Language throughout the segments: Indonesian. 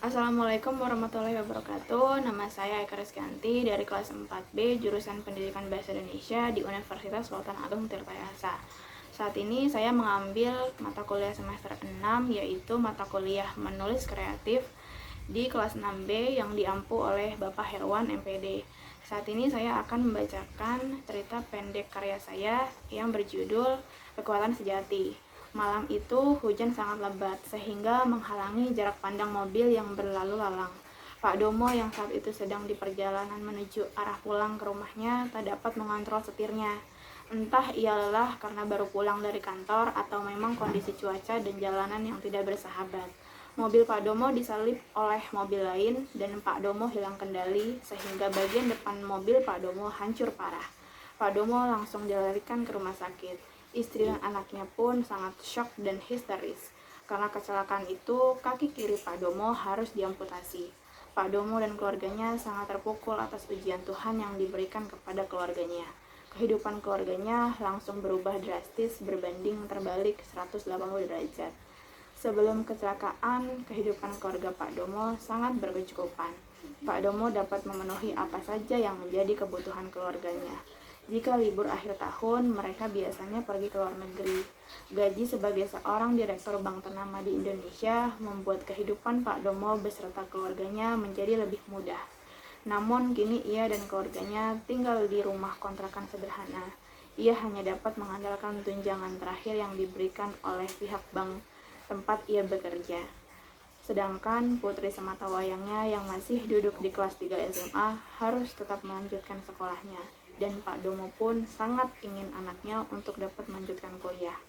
Assalamualaikum warahmatullahi wabarakatuh. Nama saya Eka Rizkyanti dari kelas 4B jurusan Pendidikan Bahasa Indonesia di Universitas Sultan Agung Tirtayasa. Saat ini saya mengambil mata kuliah semester 6 yaitu mata kuliah menulis kreatif di kelas 6B yang diampu oleh Bapak Herwan MPD. Saat ini saya akan membacakan cerita pendek karya saya yang berjudul Kekuatan Sejati. Malam itu hujan sangat lebat sehingga menghalangi jarak pandang mobil yang berlalu lalang. Pak Domo yang saat itu sedang di perjalanan menuju arah pulang ke rumahnya tak dapat mengontrol setirnya. Entah ia lelah karena baru pulang dari kantor atau memang kondisi cuaca dan jalanan yang tidak bersahabat. Mobil Pak Domo disalip oleh mobil lain dan Pak Domo hilang kendali sehingga bagian depan mobil Pak Domo hancur parah. Pak Domo langsung dilarikan ke rumah sakit. Istri dan anaknya pun sangat syok dan histeris. Karena kecelakaan itu, kaki kiri Pak Domo harus diamputasi. Pak Domo dan keluarganya sangat terpukul atas ujian Tuhan yang diberikan kepada keluarganya. Kehidupan keluarganya langsung berubah drastis berbanding terbalik 180 derajat. Sebelum kecelakaan, kehidupan keluarga Pak Domo sangat berkecukupan. Pak Domo dapat memenuhi apa saja yang menjadi kebutuhan keluarganya. Jika libur akhir tahun, mereka biasanya pergi ke luar negeri. Gaji sebagai seorang direktur bank ternama di Indonesia membuat kehidupan Pak Domo beserta keluarganya menjadi lebih mudah. Namun kini ia dan keluarganya tinggal di rumah kontrakan sederhana. Ia hanya dapat mengandalkan tunjangan terakhir yang diberikan oleh pihak bank tempat ia bekerja. Sedangkan putri semata wayangnya yang masih duduk di kelas 3 SMA harus tetap melanjutkan sekolahnya. Dan Pak Domo pun sangat ingin anaknya untuk dapat melanjutkan kuliah.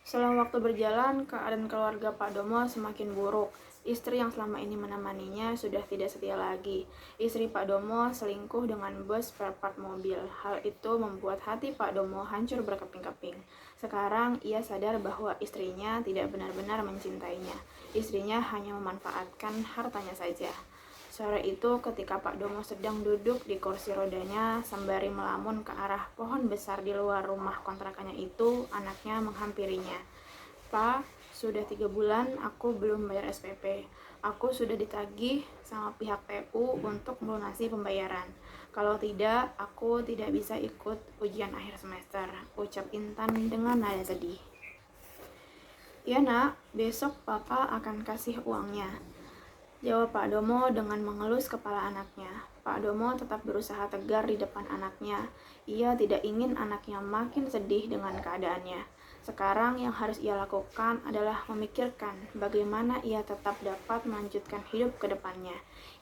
Selama waktu berjalan, keadaan keluarga Pak Domo semakin buruk. Istri yang selama ini menemaninya sudah tidak setia lagi. Istri Pak Domo selingkuh dengan bos spare part mobil. Hal itu membuat hati Pak Domo hancur berkeping-keping. Sekarang ia sadar bahwa istrinya tidak benar-benar mencintainya. Istrinya hanya memanfaatkan hartanya saja. Sore itu ketika Pak Domo sedang duduk di kursi rodanya sembari melamun ke arah pohon besar di luar rumah kontrakannya itu, anaknya menghampirinya. Pak, sudah 3 bulan aku belum bayar SPP. Aku sudah ditagih sama pihak PU untuk melunasi pembayaran. Kalau tidak, aku tidak bisa ikut ujian akhir semester, ucap Intan dengan nada sedih. Ya nak, besok papa akan kasih uangnya, jawab Pak Domo dengan mengelus kepala anaknya. Pak Domo tetap berusaha tegar di depan anaknya. Ia tidak ingin anaknya makin sedih dengan keadaannya. Sekarang yang harus ia lakukan adalah memikirkan bagaimana ia tetap dapat melanjutkan hidup ke depannya.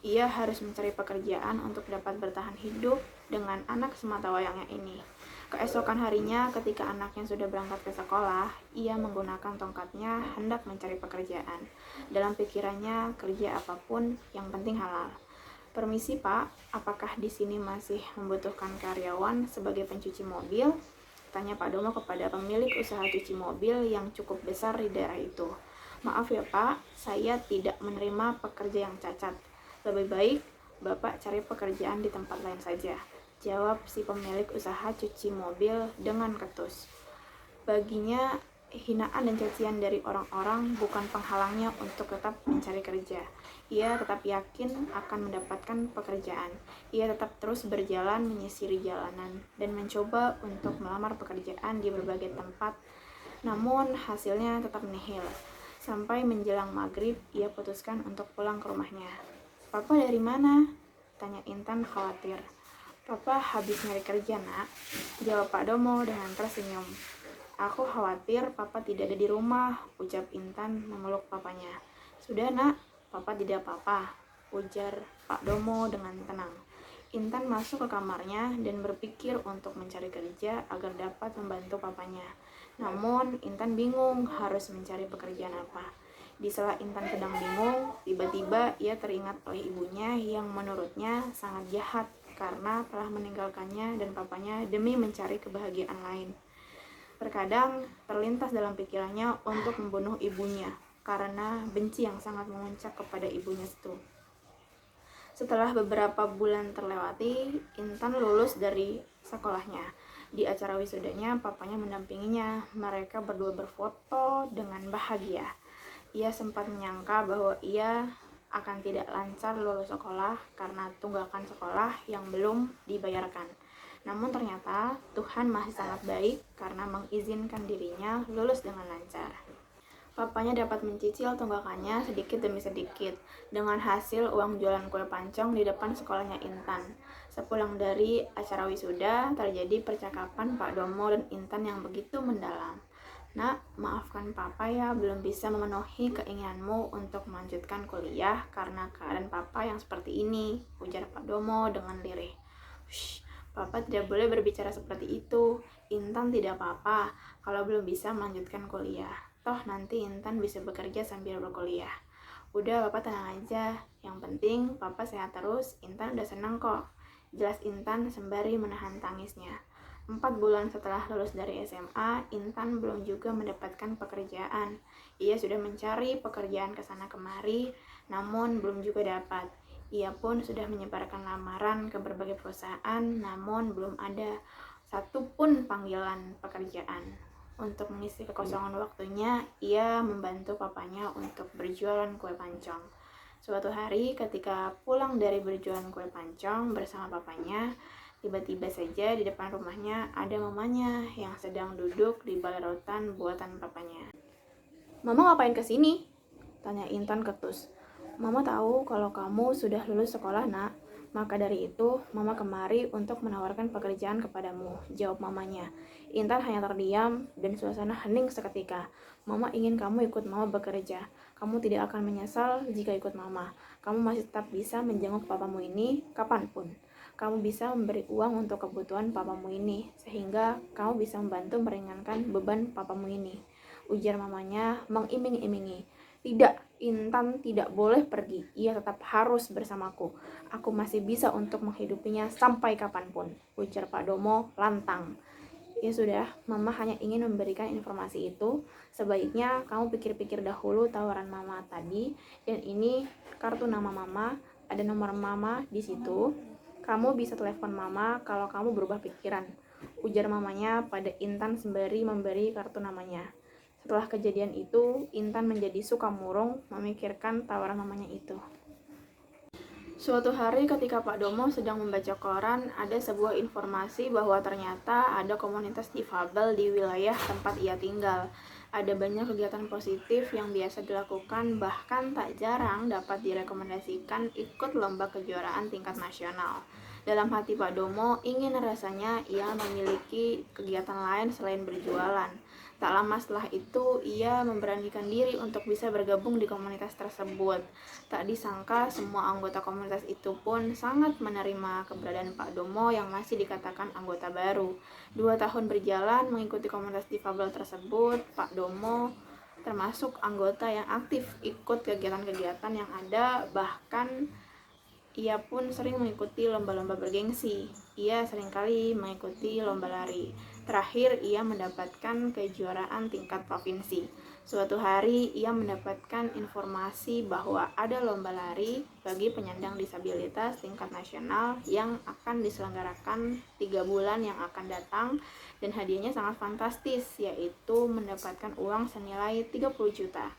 Ia harus mencari pekerjaan untuk dapat bertahan hidup dengan anak semata wayangnya ini. Keesokan harinya ketika anaknya sudah berangkat ke sekolah, ia menggunakan tongkatnya hendak mencari pekerjaan. Dalam pikirannya, kerja apapun yang penting halal. Permisi Pak, apakah di sini masih membutuhkan karyawan sebagai pencuci mobil? Tanya Pak Domo kepada pemilik usaha cuci mobil yang cukup besar di daerah itu. Maaf ya Pak, saya tidak menerima pekerja yang cacat. Lebih baik Bapak cari pekerjaan di tempat lain saja, jawab si pemilik usaha cuci mobil dengan ketus. Baginya, hinaan dan cacian dari orang-orang bukan penghalangnya untuk tetap mencari kerja. Ia tetap yakin akan mendapatkan pekerjaan. Ia tetap terus berjalan menyisiri jalanan dan mencoba untuk melamar pekerjaan di berbagai tempat. Namun hasilnya tetap nihil. Sampai menjelang maghrib, ia putuskan untuk pulang ke rumahnya. Papa dari mana? Tanya Intan khawatir. Papa habis nyari kerja nak, jawab Pak Domo dengan tersenyum. Aku khawatir papa tidak ada di rumah, ucap Intan memeluk papanya. Sudah nak, papa tidak apa-apa, ujar Pak Domo dengan tenang. Intan masuk ke kamarnya dan berpikir untuk mencari kerja agar dapat membantu papanya. Namun Intan bingung harus mencari pekerjaan apa. Di sela Intan sedang bingung, tiba-tiba ia teringat oleh ibunya yang menurutnya sangat jahat karena telah meninggalkannya dan papanya demi mencari kebahagiaan lain. Terkadang terlintas dalam pikirannya untuk membunuh ibunya karena benci yang sangat memuncak kepada ibunya itu. Setelah beberapa bulan terlewati, Intan lulus dari sekolahnya. Di acara wisudanya, papanya mendampinginya. Mereka berdua berfoto dengan bahagia. Ia sempat menyangka bahwa ia akan tidak lancar lulus sekolah karena tunggakan sekolah yang belum dibayarkan. Namun ternyata Tuhan masih sangat baik karena mengizinkan dirinya lulus dengan lancar. Papanya dapat mencicil tunggakannya sedikit demi sedikit dengan hasil uang jualan kue pancong di depan sekolahnya Intan. Sepulang dari acara wisuda, terjadi percakapan Pak Domo dan Intan yang begitu mendalam. Nak, maafkan papa ya belum bisa memenuhi keinginanmu untuk melanjutkan kuliah karena keadaan papa yang seperti ini, ujar Pak Domo dengan lirih. Shh, papa tidak boleh berbicara seperti itu. Intan tidak apa-apa kalau belum bisa melanjutkan kuliah. Toh nanti Intan bisa bekerja sambil berkuliah. Udah, papa tenang aja. Yang penting papa sehat terus. Intan udah senang kok. Jelas Intan sembari menahan tangisnya. 4 bulan setelah lulus dari SMA, Intan belum juga mendapatkan pekerjaan. Ia sudah mencari pekerjaan ke sana kemari, namun belum juga dapat. Ia pun sudah menyebarkan lamaran ke berbagai perusahaan, namun belum ada satupun panggilan pekerjaan. Untuk mengisi kekosongan waktunya, ia membantu papanya untuk berjualan kue pancong. Suatu hari ketika pulang dari berjualan kue pancong bersama papanya, tiba-tiba saja di depan rumahnya ada mamanya yang sedang duduk di balai rotan buatan papanya. "Mama ngapain kesini?" tanya Intan ketus. "Mama tahu kalau kamu sudah lulus sekolah, nak. Maka dari itu, Mama kemari untuk menawarkan pekerjaan kepadamu," jawab mamanya. Intan hanya terdiam dan suasana hening seketika. "Mama ingin kamu ikut Mama bekerja. Kamu tidak akan menyesal jika ikut Mama. Kamu masih tetap bisa menjenguk papamu ini kapanpun. Kamu bisa memberi uang untuk kebutuhan papamu ini, sehingga kamu bisa membantu meringankan beban papamu ini," ujar mamanya mengiming-imingi. "Tidak, Intan tidak boleh pergi. Ia tetap harus bersamaku. Aku masih bisa untuk menghidupinya sampai kapanpun," ujar Pak Domo lantang. "Ya sudah, Mama hanya ingin memberikan informasi itu. Sebaiknya kamu pikir-pikir dahulu tawaran Mama tadi. Dan ini kartu nama Mama, ada nomor Mama di situ. Kamu bisa telepon Mama kalau kamu berubah pikiran," ujar mamanya pada Intan sembari memberi kartu namanya. Setelah kejadian itu, Intan menjadi suka murung memikirkan tawaran mamanya itu. Suatu hari ketika Pak Domo sedang membaca koran, ada sebuah informasi bahwa ternyata ada komunitas difabel di wilayah tempat ia tinggal. Ada banyak kegiatan positif yang biasa dilakukan, bahkan tak jarang dapat direkomendasikan ikut lomba kejuaraan tingkat nasional. Dalam hati Pak Domo ingin rasanya ia memiliki kegiatan lain selain berjualan. Tak lama setelah itu, ia memberanikan diri untuk bisa bergabung di komunitas tersebut. Tak disangka semua anggota komunitas itu pun sangat menerima keberadaan Pak Domo yang masih dikatakan anggota baru. 2 tahun berjalan mengikuti komunitas difabel tersebut, Pak Domo termasuk anggota yang aktif ikut kegiatan-kegiatan yang ada, bahkan ia pun sering mengikuti lomba-lomba bergengsi. Ia seringkali mengikuti lomba lari. Terakhir, ia mendapatkan kejuaraan tingkat provinsi. Suatu hari, ia mendapatkan informasi bahwa ada lomba lari bagi penyandang disabilitas tingkat nasional yang akan diselenggarakan 3 bulan yang akan datang, dan hadiahnya sangat fantastis, yaitu mendapatkan uang senilai 30 juta.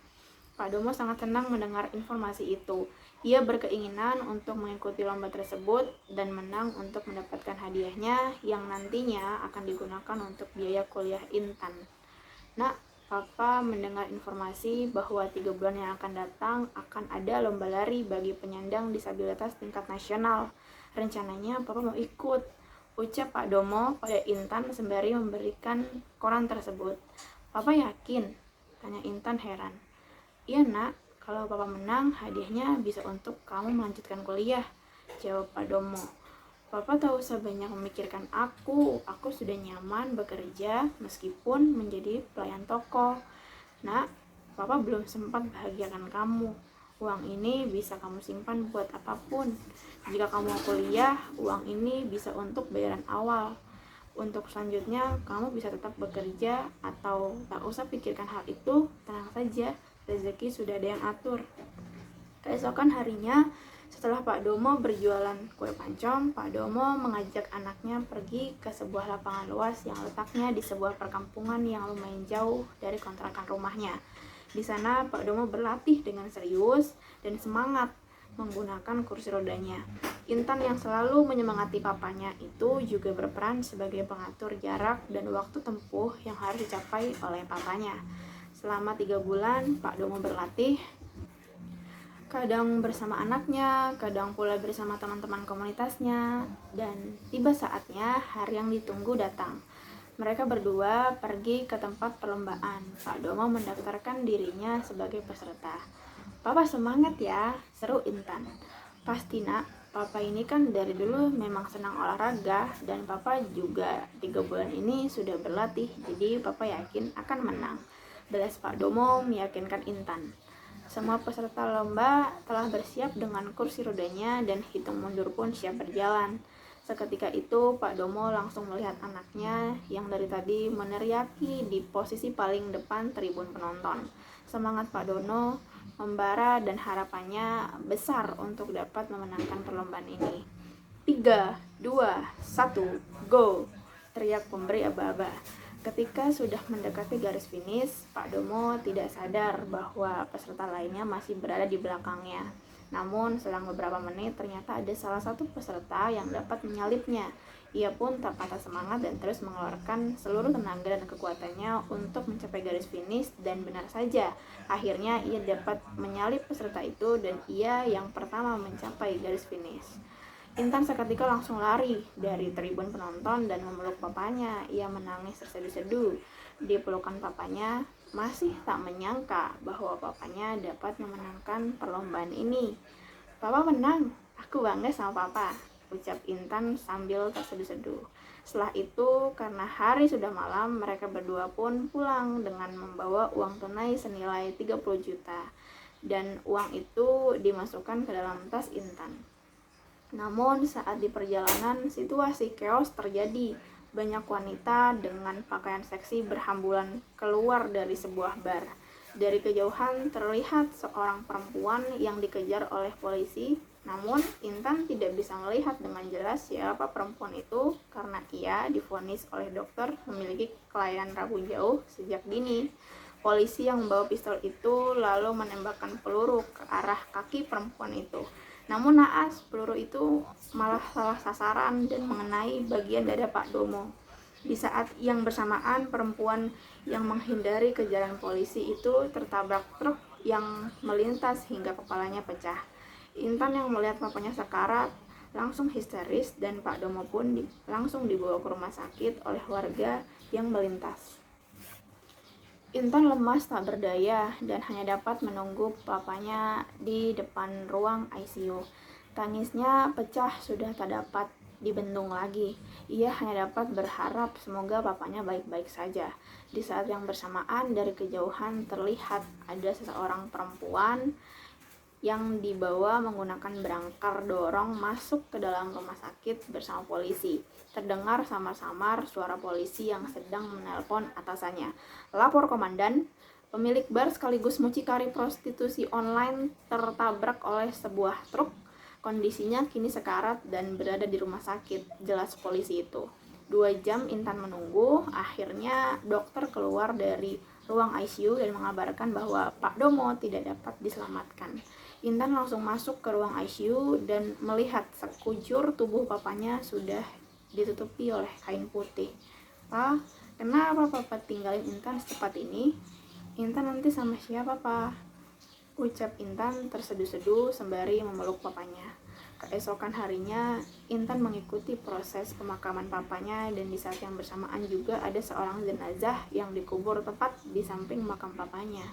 Pak Domo sangat senang mendengar informasi itu. Ia berkeinginan untuk mengikuti lomba tersebut dan menang untuk mendapatkan hadiahnya yang nantinya akan digunakan untuk biaya kuliah Intan. "Nak, Papa mendengar informasi bahwa 3 bulan yang akan datang akan ada lomba lari bagi penyandang disabilitas tingkat nasional. Rencananya Papa mau ikut," ucap Pak Domo pada Intan sembari memberikan koran tersebut. "Papa yakin?" tanya Intan heran. "Iya, Nak. Kalau Papa menang, hadiahnya bisa untuk kamu melanjutkan kuliah," jawab Pak Domo. "Papa tak usah banyak memikirkan aku sudah nyaman bekerja meskipun menjadi pelayan toko. Nak, Papa belum sempat bahagiakan kamu. Uang ini bisa kamu simpan buat apapun. Jika kamu mau kuliah, uang ini bisa untuk bayaran awal. Untuk selanjutnya, kamu bisa tetap bekerja atau tak usah pikirkan hal itu, tenang saja. Rezeki sudah ada yang atur." Keesokan harinya, setelah Pak Domo berjualan kue pancong, Pak Domo mengajak anaknya pergi ke sebuah lapangan luas yang letaknya di sebuah perkampungan yang lumayan jauh dari kontrakan rumahnya. Di sana, Pak Domo berlatih dengan serius dan semangat. menggunakan kursi rodanya. Intan yang selalu menyemangati papanya itu juga berperan sebagai pengatur jarak dan waktu tempuh yang harus dicapai oleh papanya. Selama 3 bulan, Pak Domo berlatih, kadang bersama anaknya, kadang pula bersama teman-teman komunitasnya, dan tiba saatnya hari yang ditunggu datang. Mereka berdua pergi ke tempat perlombaan. Pak Domo mendaftarkan dirinya sebagai peserta. "Papa semangat ya," seru Intan. "Pasti nak, Papa ini kan dari dulu memang senang olahraga dan Papa juga 3 bulan ini sudah berlatih, jadi Papa yakin akan menang," balas Pak Domo meyakinkan Intan. Semua peserta lomba telah bersiap dengan kursi rodanya dan hitung mundur pun siap berjalan. Seketika itu Pak Domo langsung melihat anaknya yang dari tadi meneriaki di posisi paling depan tribun penonton. Semangat Pak Dono membara dan harapannya besar untuk dapat memenangkan perlombaan ini. 3, 2, 1, go! Teriak pemberi aba-aba. Ketika sudah mendekati garis finish, Pak Domo tidak sadar bahwa peserta lainnya masih berada di belakangnya. Namun, selang beberapa menit ternyata ada salah satu peserta yang dapat menyalipnya. Ia pun tak patah semangat dan terus mengeluarkan seluruh tenaga dan kekuatannya untuk mencapai garis finish, dan benar saja, akhirnya ia dapat menyalip peserta itu dan ia yang pertama mencapai garis finish. Intan seketika langsung lari dari tribun penonton dan memeluk papanya. Ia menangis terseduh-seduh di pelukan papanya, masih tak menyangka bahwa papanya dapat memenangkan perlombaan ini. "Papa menang, aku bangga sama Papa," ucap Intan sambil terseduh-seduh. Setelah itu, karena hari sudah malam, mereka berdua pun pulang dengan membawa uang tunai senilai 30 juta. Dan uang itu dimasukkan ke dalam tas Intan. Namun saat di perjalanan, situasi chaos terjadi. Banyak wanita dengan pakaian seksi berhamburan keluar dari sebuah bar. Dari kejauhan terlihat seorang perempuan yang dikejar oleh polisi. Namun Intan tidak bisa melihat dengan jelas siapa perempuan itu karena ia divonis oleh dokter memiliki kelainan rabun jauh sejak dini. Polisi yang membawa pistol itu lalu menembakkan peluru ke arah kaki perempuan itu. Namun naas, peluru itu malah salah sasaran dan mengenai bagian dada Pak Domo. Di saat yang bersamaan, perempuan yang menghindari kejaran polisi itu tertabrak truk yang melintas hingga kepalanya pecah. Intan yang melihat papanya sekarat langsung histeris dan Pak Domo pun langsung dibawa ke rumah sakit oleh warga yang melintas. Intan lemas tak berdaya dan hanya dapat menunggu papanya di depan ruang ICU. Tangisnya pecah sudah tak dapat dibendung lagi. Ia hanya dapat berharap semoga papanya baik-baik saja. Di saat yang bersamaan, dari kejauhan terlihat ada seseorang perempuan yang dibawa menggunakan berangkar dorong masuk ke dalam rumah sakit bersama polisi. Terdengar samar-samar suara polisi yang sedang menelpon atasannya. "Lapor komandan, pemilik bar sekaligus mucikari prostitusi online tertabrak oleh sebuah truk. Kondisinya kini sekarat dan berada di rumah sakit," jelas polisi itu. 2 jam Intan menunggu, akhirnya dokter keluar dari ruang ICU dan mengabarkan bahwa Pak Domo tidak dapat diselamatkan. Intan langsung masuk ke ruang ICU dan melihat sekujur tubuh papanya sudah ditutupi oleh kain putih. "Pa, kenapa Papa tinggalin Intan secepat ini? Intan nanti sama siapa, Pa?" ucap Intan terseduh-seduh sembari memeluk papanya. Keesokan harinya, Intan mengikuti proses pemakaman papanya dan di saat yang bersamaan juga ada seorang jenazah yang dikubur tepat di samping makam papanya.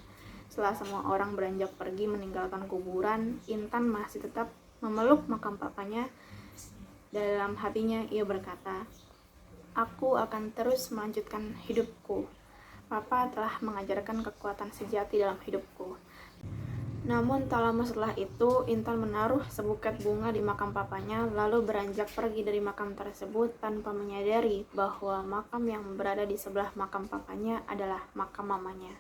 Setelah semua orang beranjak pergi meninggalkan kuburan, Intan masih tetap memeluk makam papanya. Dalam hatinya ia berkata, "Aku akan terus melanjutkan hidupku. Papa telah mengajarkan kekuatan sejati dalam hidupku." Namun tak lama setelah itu, Intan menaruh sebuket bunga di makam papanya, lalu beranjak pergi dari makam tersebut tanpa menyadari bahwa makam yang berada di sebelah makam papanya adalah makam mamanya.